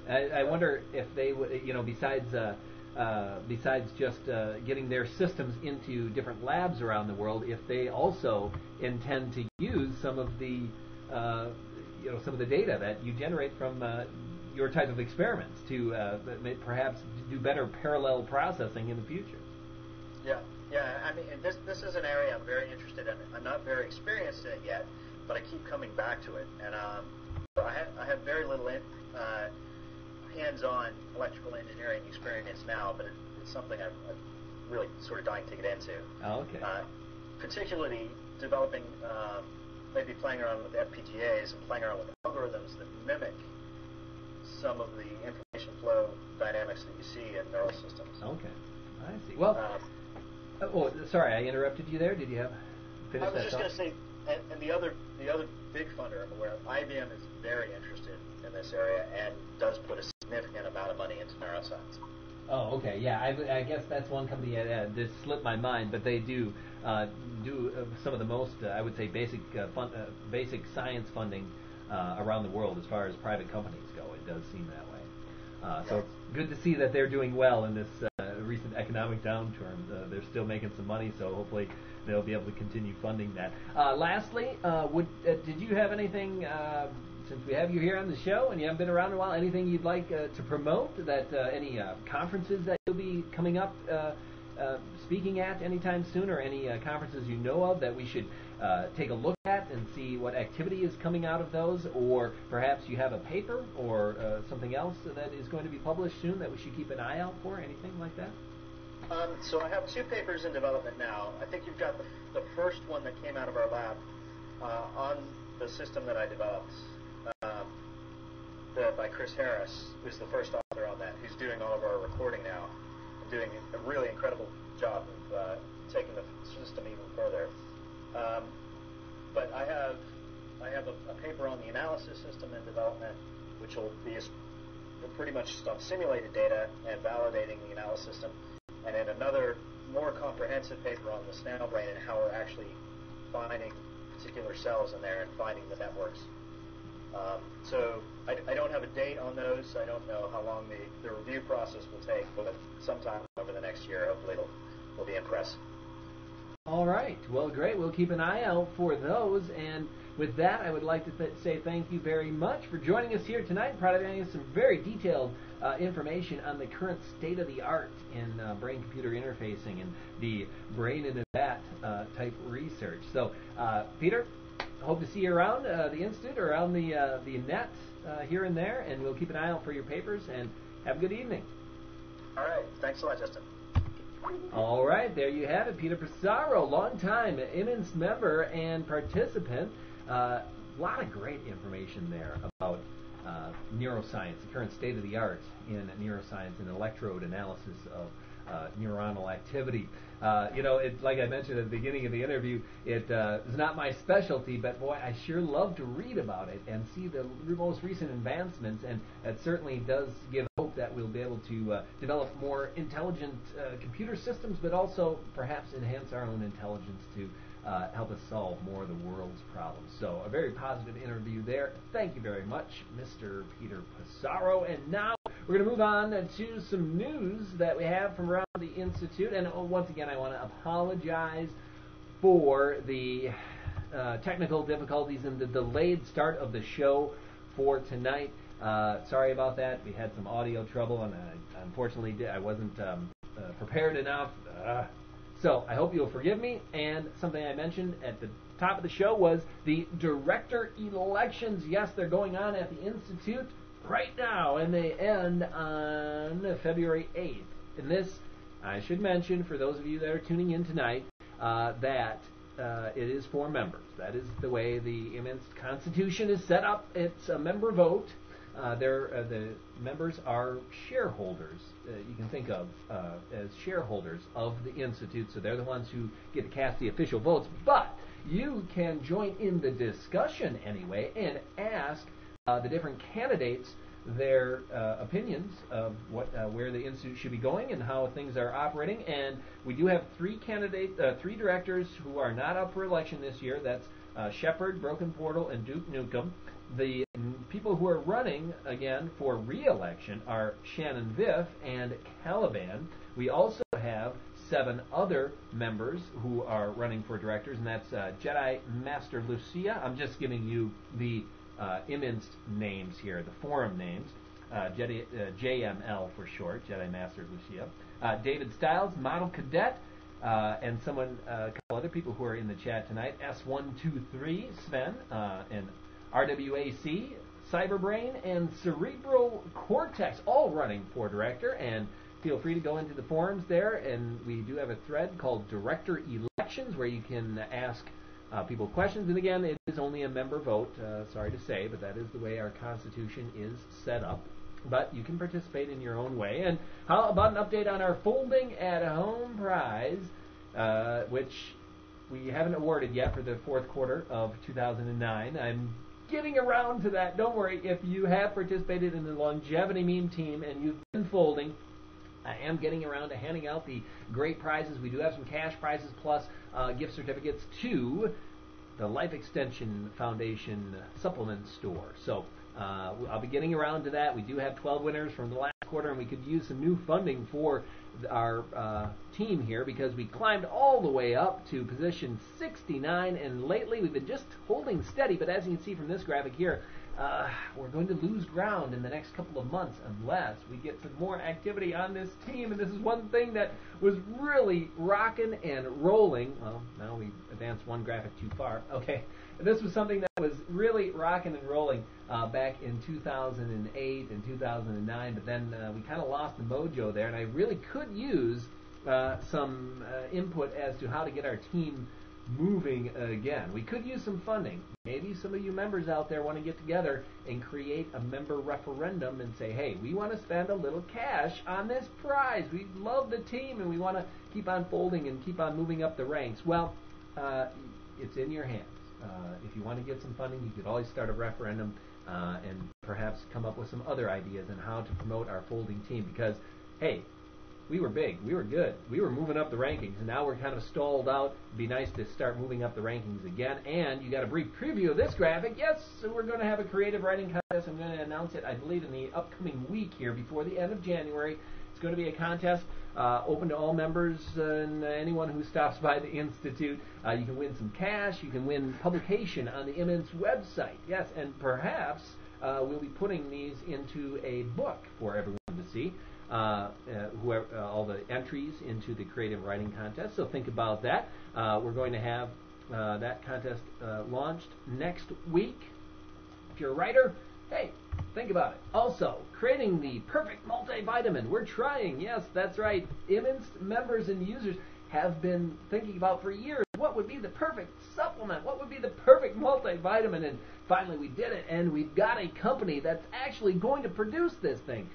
I wonder if they would, besides just getting their systems into different labs around the world, if they also intend to use some of the, some of the data that you generate from your type of experiments to perhaps do better parallel processing in the future. Yeah. I mean, and this is an area I'm very interested in. I'm not very experienced in it yet, but I keep coming back to it. And I have very little hands-on electrical engineering experience now, but it's something I'm really sort of dying to get into. Oh, okay. Particularly developing, maybe playing around with FPGAs and playing around with algorithms that mimic some of the information flow dynamics that you see in neural systems. Okay, I see. Well, sorry, I interrupted you there. Did you finish that? I was just going to say, and the other big funder I'm aware of, IBM is very interested in this area and does put a significant amount of money into neuroscience. Oh, okay, yeah. I guess that's one company that slipped my mind, but they do some of the most, I would say, basic science funding around the world as far as private companies go. It does seem that way. So it's good to see that they're doing well in this recent economic downturn. They're still making some money, so hopefully they'll be able to continue funding that. Lastly, did you have anything, since we have you here on the show and you haven't been around in a while, anything you'd like to promote, any conferences that you'll be coming up speaking at anytime soon, or any conferences you know of that we should take a look at and see what activity is coming out of those, or perhaps you have a paper or something else that is going to be published soon that we should keep an eye out for, anything like that? So I have 2 papers in development now. I think you've got the first one that came out of our lab on the system that I developed by Chris Harris, who's the first author on that, who's doing all of our recording now, and doing a really incredible job of taking the system even further. But I have a paper on the analysis system in development, which will be pretty much on simulated data and validating the analysis system, and then another more comprehensive paper on the snail brain and how we're actually finding particular cells in there and finding the networks. So I don't have a date on those. I don't know how long the review process will take, but sometime over the next year, hopefully it'll be in press. All right. Well, great. We'll keep an eye out for those. And with that, I would like to say thank you very much for joining us here tonight, providing us some very detailed information on the current state of the art in brain-computer interfacing and the brain in a vat type research. So, Peter, hope to see you around the Institute or around the net here and there, and we'll keep an eye out for your papers, and have a good evening. All right. Thanks a lot, Justin. All right, there you have it. Peter Passaro, longtime immense member and participant. A lot of great information there about neuroscience, the current state of the art in neuroscience and electrode analysis of neuronal activity. Like I mentioned at the beginning of the interview, it is not my specialty, but boy, I sure love to read about it and see the most recent advancements, and it certainly does give hope that we'll be able to develop more intelligent computer systems, but also perhaps enhance our own intelligence to help us solve more of the world's problems. So a very positive interview there. Thank you very much, Mr. Peter Passaro. And now we're going to move on to some news that we have from around the Institute. And once again, I want to apologize for the technical difficulties and the delayed start of the show for tonight. Sorry about that. We had some audio trouble, and unfortunately I wasn't prepared enough. So I hope you'll forgive me. And something I mentioned at the top of the show was the director elections. Yes, they're going on at the Institute right now, and they end on February 8th. And this, I should mention, for those of you that are tuning in tonight, that it is for members. That is the way the immense Constitution is set up. It's a member vote. The members are shareholders. You can think of as shareholders of the Institute, so they're the ones who get to cast the official votes. But you can join in the discussion anyway and ask the different candidates their opinions of where the Institute should be going and how things are operating. And we do have three directors who are not up for election this year. That's Shepard, Broken Portal, and Duke Nukem. The people people who are running, again, for re-election are Shannon Viff and Caliban. We also have 7 other members who are running for directors, and that's Jedi Master Lucia. I'm just giving you the imminced names here, the forum names. JML for short, Jedi Master Lucia. David Stiles, Model Cadet, and a couple other people who are in the chat tonight. S123, Sven, and RWAC, Cyberbrain, and Cerebral Cortex, all running for director. And feel free to go into the forums there, and we do have a thread called Director Elections where you can ask people questions. And again, it is only a member vote, sorry to say, but that is the way our Constitution is set up. But you can participate in your own way. And how about an update on our Folding at Home prize, which we haven't awarded yet for the fourth quarter of 2009. I'm getting around to that. Don't worry. If you have participated in the longevity meme team and you've been folding, I am getting around to handing out the great prizes. We do have some cash prizes plus gift certificates to the Life Extension Foundation supplement store. So I'll be getting around to that. We do have 12 winners from the last quarter, and we could use some new funding for our team here because we climbed all the way up to position 69, and lately we've been just holding steady. But as you can see from this graphic here, we're going to lose ground in the next couple of months unless we get some more activity on this team. And this is one thing that was really rocking and rolling. Well, now we advanced one graphic too far. Okay. This was something that was really rocking and rolling back in 2008 and 2009, but then we kind of lost the mojo there, and I really could use some input as to how to get our team moving again. We could use some funding. Maybe some of you members out there want to get together and create a member referendum and say, hey, we want to spend a little cash on this prize. We love the team and we want to keep on folding and keep on moving up the ranks. Well, it's in your hands. If you want to get some funding, you could always start a referendum and perhaps come up with some other ideas on how to promote our folding team because, hey, we were big, we were good, we were moving up the rankings, and now we're kind of stalled out. It'd be nice to start moving up the rankings again. And you got a brief preview of this graphic. Yes, so we're going to have a creative writing contest. I'm going to announce it, I believe, in the upcoming week here before the end of January. It's going to be a contest open to all members and anyone who stops by the Institute. You can win some cash. You can win publication on the Imminence website. Yes, and perhaps we'll be putting these into a book for everyone to see. All the entries into the creative writing contest. So think about that. We're going to have that contest launched next week. If you're a writer, hey, think about it. Also, creating the perfect multivitamin. We're trying. Yes, that's right. Immense members and users have been thinking about for years what would be the perfect supplement, what would be the perfect multivitamin, and finally we did it, and we've got a company that's actually going to produce this thing.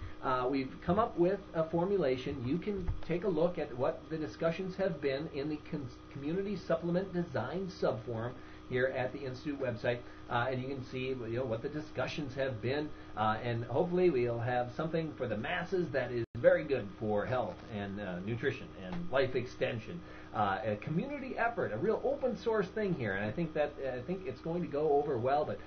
We've come up with a formulation. You can take a look at what the discussions have been in the Community Supplement Design Subforum here at the Institute website, and you can see what the discussions have been, and hopefully we'll have something for the masses that is very good for health and nutrition and life extension. A community effort, a real open source thing here, and I think it's going to go over well, but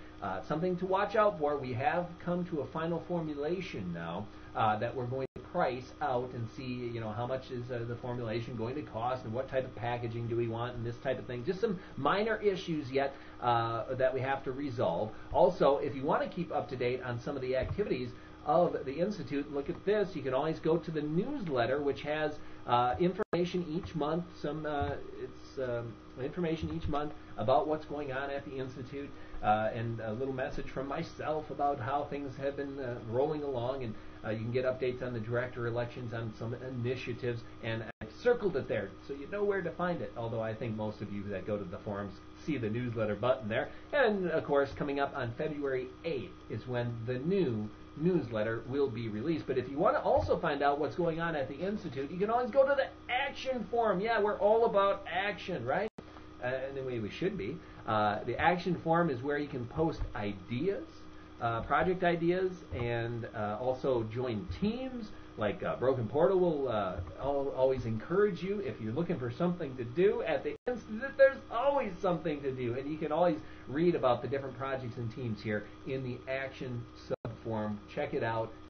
something to watch out for. We have come to a final formulation now that we're going to price out and see, how much is the formulation going to cost and what type of packaging do we want and this type of thing. Just some minor issues yet that we have to resolve. Also, if you want to keep up to date on some of the activities of the Institute, look at this. You can always go to the newsletter, which has information each month. Information each month about what's going on at the Institute, and a little message from myself about how things have been rolling along, and you can get updates on the director elections, on some initiatives, and I've circled it there so you know where to find it, although I think most of you that go to the forums see the newsletter button there. And of course, coming up on February 8th is when the new newsletter will be released. But if you want to also find out what's going on at the Institute, you can always go to the Action Forum. Yeah, we're all about action, right? In the way we should be. The Action Forum is where you can post ideas, project ideas, and also join teams. Like Broken Portal will always encourage you. If you're looking for something to do at the instant, there's always something to do. And you can always read about the different projects and teams here in the action subform. Check it out.